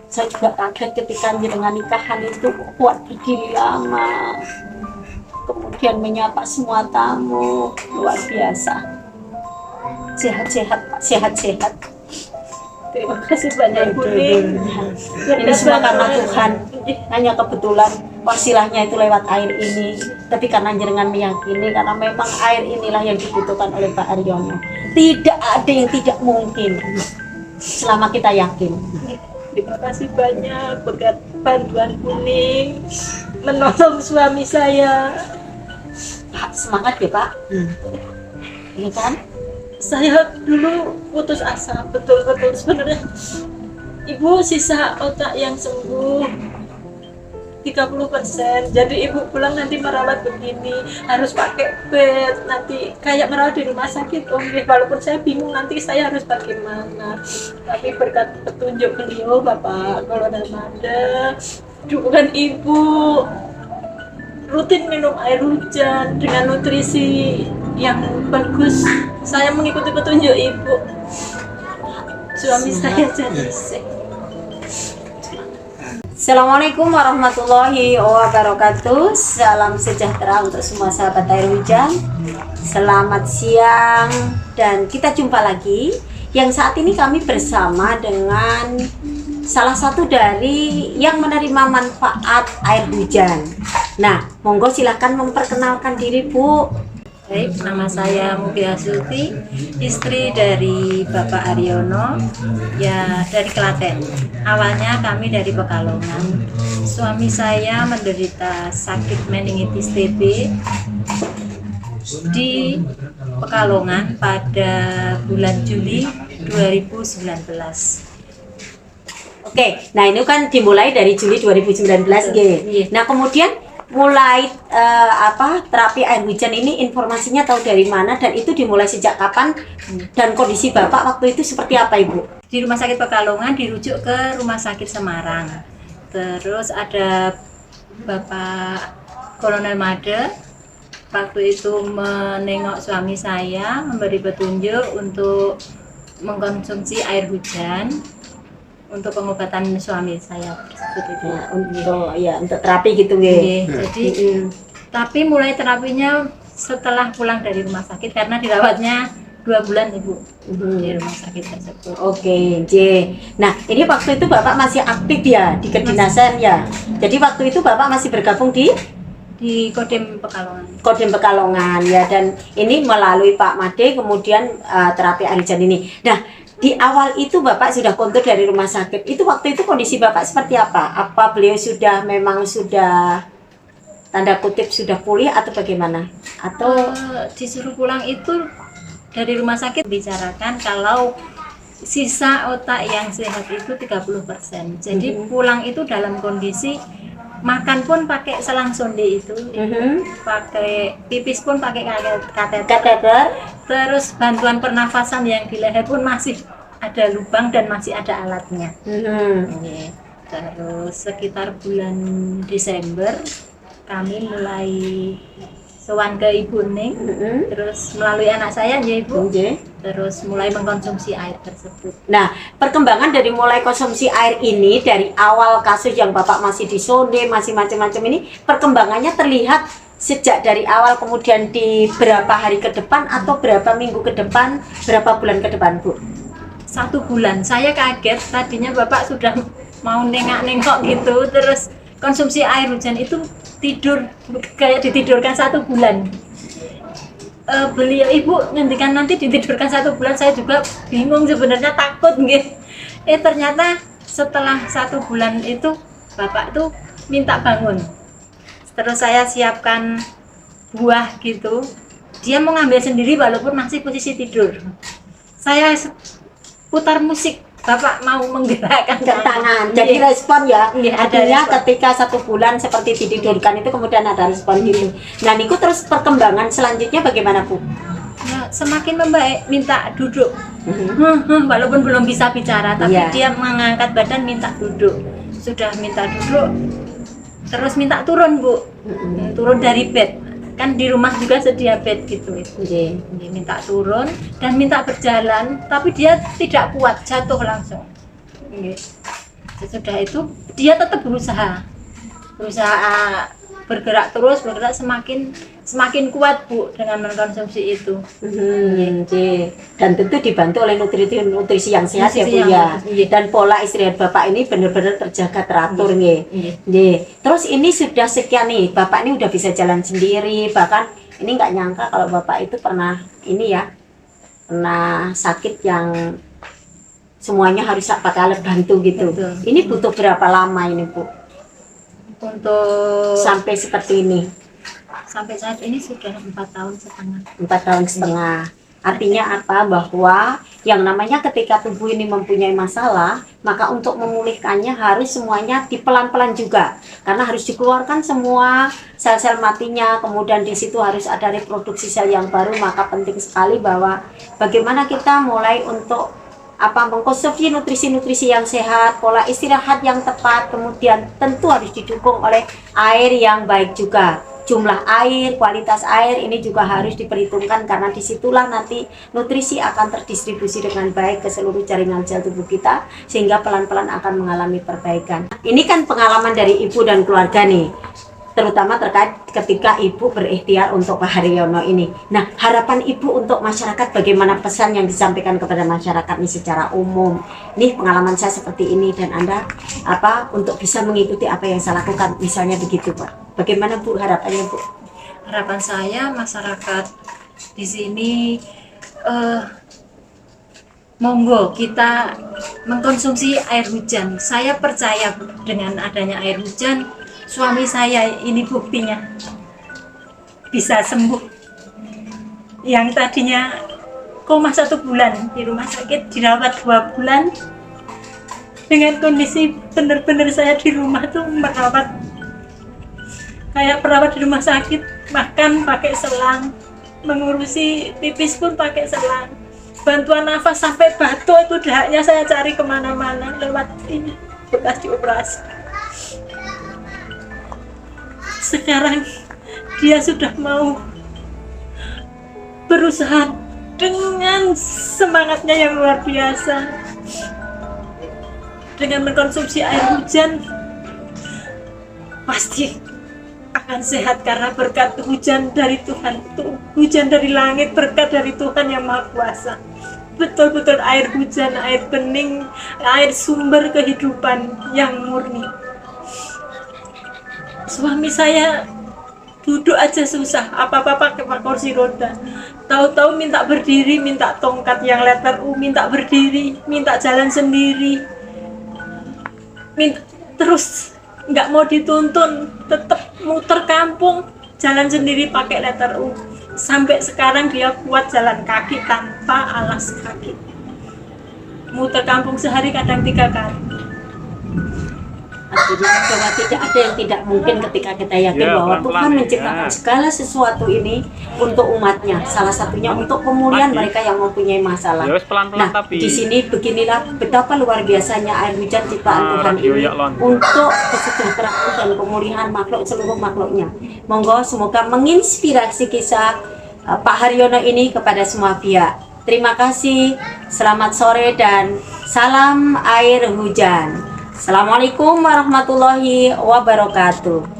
Saya juga kaget ketika jenengan nikahan itu kuat berdiri lama, kemudian menyapa semua tamu, luar biasa. Sehat-sehat Pak, sehat-sehat. Terima kasih banyak Kuning. Ini semua karena Tuhan, hanya kebetulan wasilahnya itu lewat air ini. Tapi karena jenengan meyakini, karena memang air inilah yang dibutuhkan oleh Pak Aryono. Tidak ada yang tidak mungkin selama kita yakin. Terima kasih banyak berkat bantuan Kuning menolong suami saya. Pak, semangat ya Pak. Ini kan? Saya dulu putus asa betul-betul sebenarnya. Ibu sisa otak yang sembuh 30%. Jadi ibu pulang nanti merawat begini, harus pakai bed, nanti kayak merawat di rumah sakit. Walaupun saya bingung nanti saya harus bagaimana. Tapi berkat petunjuk beliau Bapak Kolonel Mada, dukungan ibu, rutin minum air hujan dengan nutrisi yang bagus. Saya mengikuti petunjuk ibu. Suami saya jadi sehat. Assalamualaikum warahmatullahi wabarakatuh. Salam sejahtera untuk semua sahabat air hujan. Selamat siang dan kita jumpa lagi. Yang saat ini kami bersama dengan salah satu dari yang menerima manfaat air hujan. Nah, monggo silahkan memperkenalkan diri Bu. Baik, nama saya Mugia Sulti, istri dari Bapak Aryono, ya dari Klaten. Awalnya kami dari Pekalongan. Suami saya menderita sakit meningitis TB di Pekalongan pada bulan Juli 2019. Oke, nah ini kan dimulai dari Juli 2019 Iya. Nah, kemudian mulai terapi air hujan ini informasinya tahu dari mana dan itu dimulai sejak kapan dan kondisi Bapak waktu itu seperti apa Ibu? Di Rumah Sakit Pekalongan dirujuk ke Rumah Sakit Semarang. Terus ada Bapak Kolonel Made waktu itu menengok suami saya, memberi petunjuk untuk mengkonsumsi air hujan untuk pengobatan suami saya tersebut itu. Untuk terapi gitu nggih. Oke, jadi tapi mulai terapinya setelah pulang dari rumah sakit karena dirawatnya 2 bulan Ibu di rumah sakit tersebut. Oke, J. Nah, ini waktu itu Bapak masih aktif ya di kedinasan ya. Jadi waktu itu Bapak masih bergabung di Kodim Pekalongan. Kodim Pekalongan ya, dan ini melalui Pak Made kemudian terapi air hujan ini. Nah, di awal itu Bapak sudah kontur dari rumah sakit. Itu waktu itu kondisi Bapak seperti apa? Apa beliau memang sudah tanda kutip sudah pulih atau bagaimana? Atau Disuruh pulang itu dari rumah sakit bicarakan kalau sisa otak yang sehat itu 30%. Jadi pulang itu dalam kondisi makan pun pakai selang sonde itu, pakai pipis pun pakai kateter, terus bantuan pernafasan yang di leher pun masih ada lubang dan masih ada alatnya. Oke. Terus sekitar bulan Desember kami mulai sowan ke Ibu Ning, terus melalui anak saya ya Ibu, terus mulai mengkonsumsi air tersebut. Nah, perkembangan dari mulai konsumsi air ini dari awal kasus yang Bapak masih disonde, masih macam-macam ini, perkembangannya terlihat sejak dari awal kemudian di berapa hari ke depan atau berapa minggu ke depan, berapa bulan ke depan Bu? 1 bulan. Saya kaget tadinya Bapak sudah mau nengok gitu, terus konsumsi air hujan itu tidur kayak ditidurkan 1 bulan. Beliau Ibu ngendikan nanti ditidurkan 1 bulan, saya juga bingung sebenarnya, takut gitu. Ternyata setelah 1 bulan itu Bapak tuh minta bangun. Terus saya siapkan buah gitu, dia mau ngambil sendiri walaupun masih posisi tidur. Saya putar musik, Bapak mau menggerakkan Tangan. Jadi respon ya. Ada Artinya respon. ketika 1 bulan seperti ditidurkan itu kemudian ada respon gitu. Nah, niku terus perkembangan selanjutnya bagaimana Bu? Ya, semakin membaik, minta duduk. Walaupun belum bisa bicara, tapi dia mengangkat badan minta duduk. Sudah minta duduk, terus minta turun Bu, turun dari bed. Kan di rumah juga sedia bed gitu. Dia minta turun dan minta berjalan, tapi dia tidak kuat, jatuh langsung. Sesudah itu dia tetap berusaha bergerak terus, semakin kuat Bu dengan mengkonsumsi itu. Nggih. Dan tentu dibantu oleh nutrisi yang sehat ya Bu ya. Dan pola istirahat Bapak ini benar-benar terjaga teratur nggih. Nggih. Terus ini sudah sekian nih, Bapak ini udah bisa jalan sendiri, bahkan ini nggak nyangka kalau Bapak itu pernah sakit yang semuanya harus pakai alat bantu gitu. Betul. Ini butuh berapa lama ini Bu Untuk sampai seperti ini? sampai saat ini sudah 4 tahun setengah. 4 tahun setengah. Artinya apa? Bahwa yang namanya ketika tubuh ini mempunyai masalah, maka untuk memulihkannya harus semuanya dipelan-pelan juga. Karena harus dikeluarkan semua sel-sel matinya, kemudian di situ harus ada reproduksi sel yang baru. Maka penting sekali bahwa bagaimana kita mulai untuk mengkonsumsi nutrisi-nutrisi yang sehat, pola istirahat yang tepat, kemudian tentu harus didukung oleh air yang baik juga. Jumlah air, kualitas air ini juga harus diperhitungkan karena disitulah nanti nutrisi akan terdistribusi dengan baik ke seluruh jaringan sel tubuh kita sehingga pelan-pelan akan mengalami perbaikan. Ini kan pengalaman dari Ibu dan keluarga nih, terutama terkait ketika Ibu berikhtiar untuk Pak Haryono ini. Nah, harapan Ibu untuk masyarakat, bagaimana pesan yang disampaikan kepada masyarakat ini secara umum? Nih pengalaman saya seperti ini dan Anda untuk bisa mengikuti apa yang saya lakukan, misalnya begitu Pak. Bagaimana Bu harapannya Bu? Harapan saya masyarakat di sini monggo kita mengkonsumsi air hujan. Saya percaya Bu, dengan adanya air hujan, suami saya ini buktinya bisa sembuh. Yang tadinya koma 1 bulan di rumah sakit, dirawat 2 bulan. Dengan kondisi benar-benar saya di rumah tuh merawat kayak perawat di rumah sakit, makan pakai selang, mengurusi pipis pun pakai selang, bantuan nafas sampai batuk itu dahaknya saya cari kemana-mana lewat ini bekas dioperasi. Sekarang dia sudah mau berusaha dengan semangatnya yang luar biasa dengan mengkonsumsi air hujan, pasti akan sehat karena berkat hujan dari Tuhan, hujan dari langit, berkat dari Tuhan yang Maha Kuasa. Betul-betul air hujan, air bening, air sumber kehidupan yang murni. Suami saya duduk aja susah, apa-apa pakai kursi roda. Tahu-tahu minta berdiri, minta tongkat yang letter U, minta berdiri, minta jalan sendiri. Terus nggak mau dituntun, tetap muter kampung, jalan sendiri pakai letter U. Sampai sekarang dia kuat jalan kaki tanpa alas kaki. Muter kampung sehari kadang 3 kali. Artinya bahwa tidak ada yang tidak mungkin ketika kita yakin bahwa Tuhan menciptakan segala sesuatu ini untuk umatnya. Salah satunya untuk pemulihan mereka yang mempunyai masalah. Nah, di sini beginilah betapa luar biasanya air hujan ciptaan Tuhan ini untuk kesejahteraan dan pemulihan seluruh makhluknya. Monggo semoga menginspirasi kisah Pak Haryono ini kepada semua pihak. Terima kasih, selamat sore dan salam air hujan. Assalamualaikum warahmatullahi wabarakatuh.